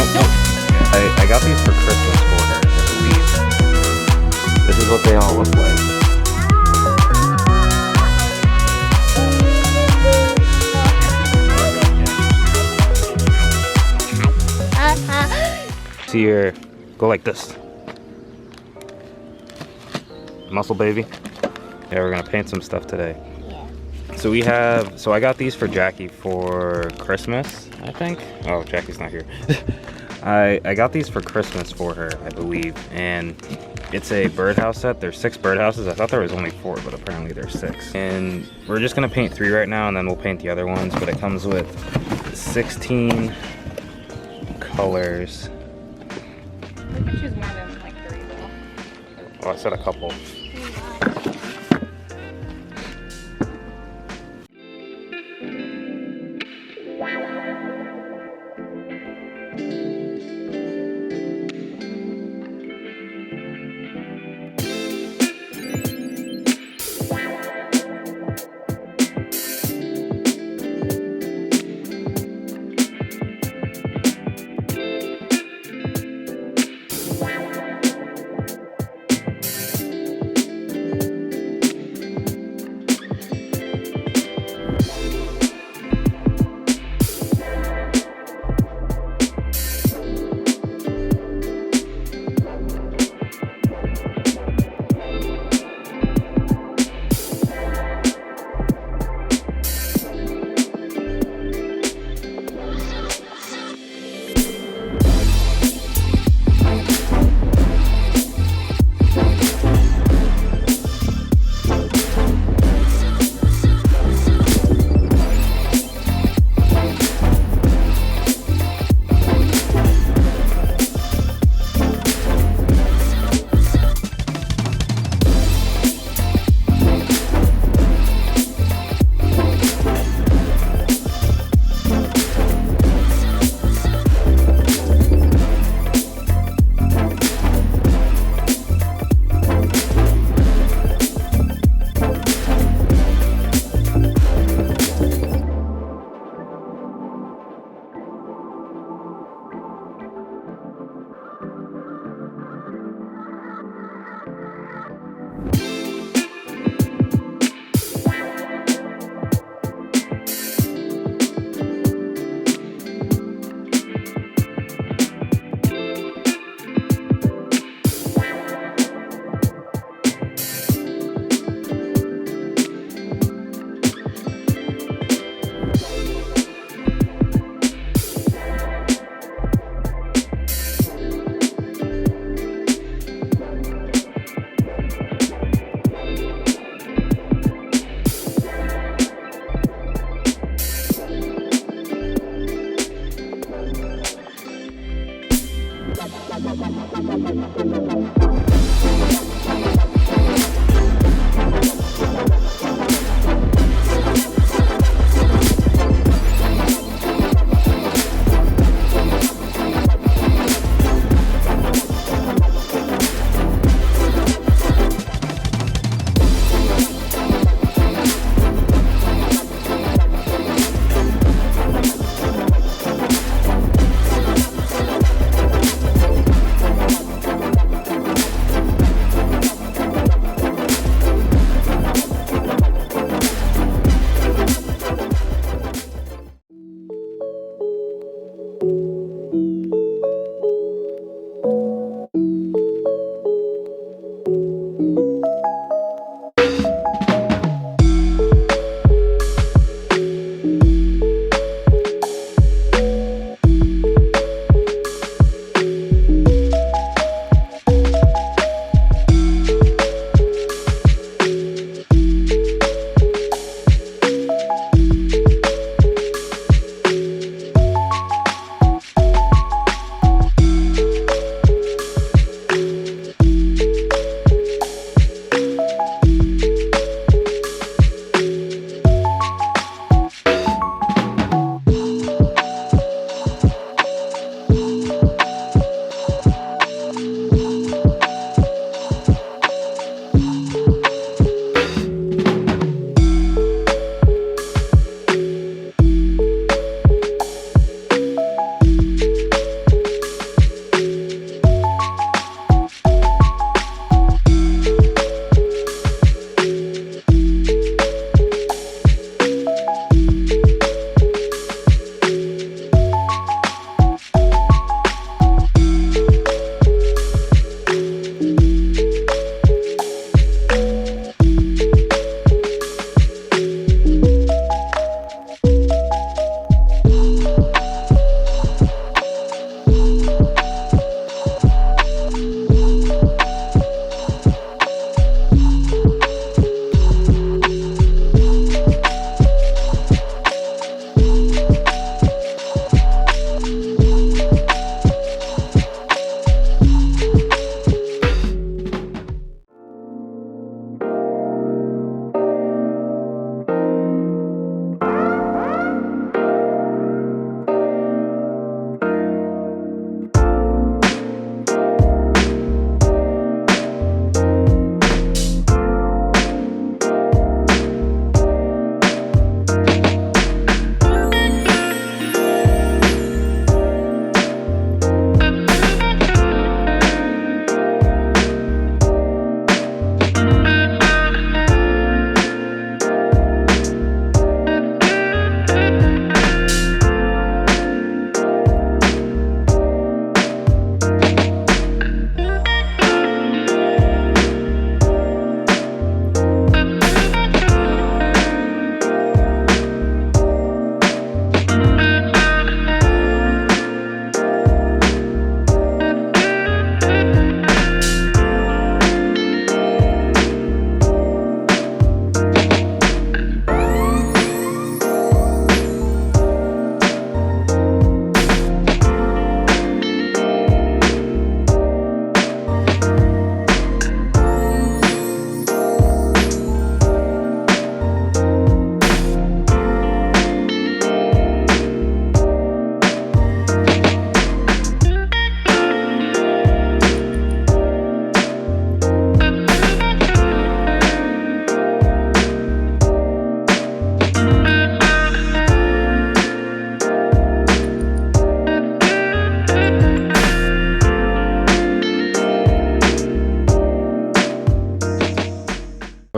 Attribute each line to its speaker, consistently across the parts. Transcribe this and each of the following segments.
Speaker 1: I got these for Christmas for her, I believe. This is what they all look like. See here, go like this. Muscle baby. Yeah, we're gonna paint some stuff today. So I got these for Jackie for Christmas, I think. Oh, Jackie's not here. I got these for Christmas for her, I believe, and it's a birdhouse set. There's 6 birdhouses. I thought there was only 4, but apparently there's 6. And we're just gonna paint 3 right now, and then we'll paint the other ones, but it comes with 16 colors.
Speaker 2: We could choose more than like 3 though.
Speaker 1: Oh, I said a couple.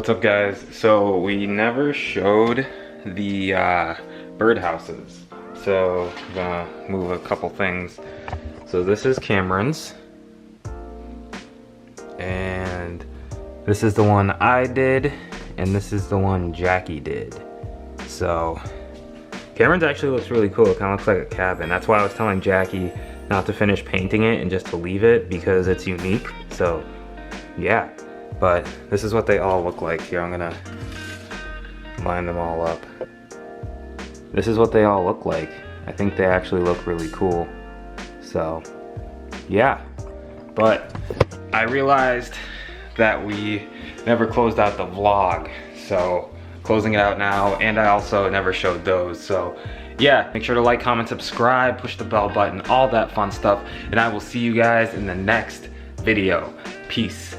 Speaker 1: What's up, guys? So we never showed the birdhouses. So I'm gonna move a couple things. So this is Cameron's. And this is the one I did. And this is the one Jackie did. So Cameron's actually looks really cool. It kind of looks like a cabin. That's why I was telling Jackie not to finish painting it and just to leave it because it's unique. So yeah, but this is what they all look like. Here, I'm gonna line them all up. This is what they all look like. I think they actually look really cool. So yeah, but I realized that we never closed out the vlog. So closing it out now, and I also never showed those. So yeah, make sure to like, comment, subscribe, push the bell button, all that fun stuff. And I will see you guys in the next video. Peace.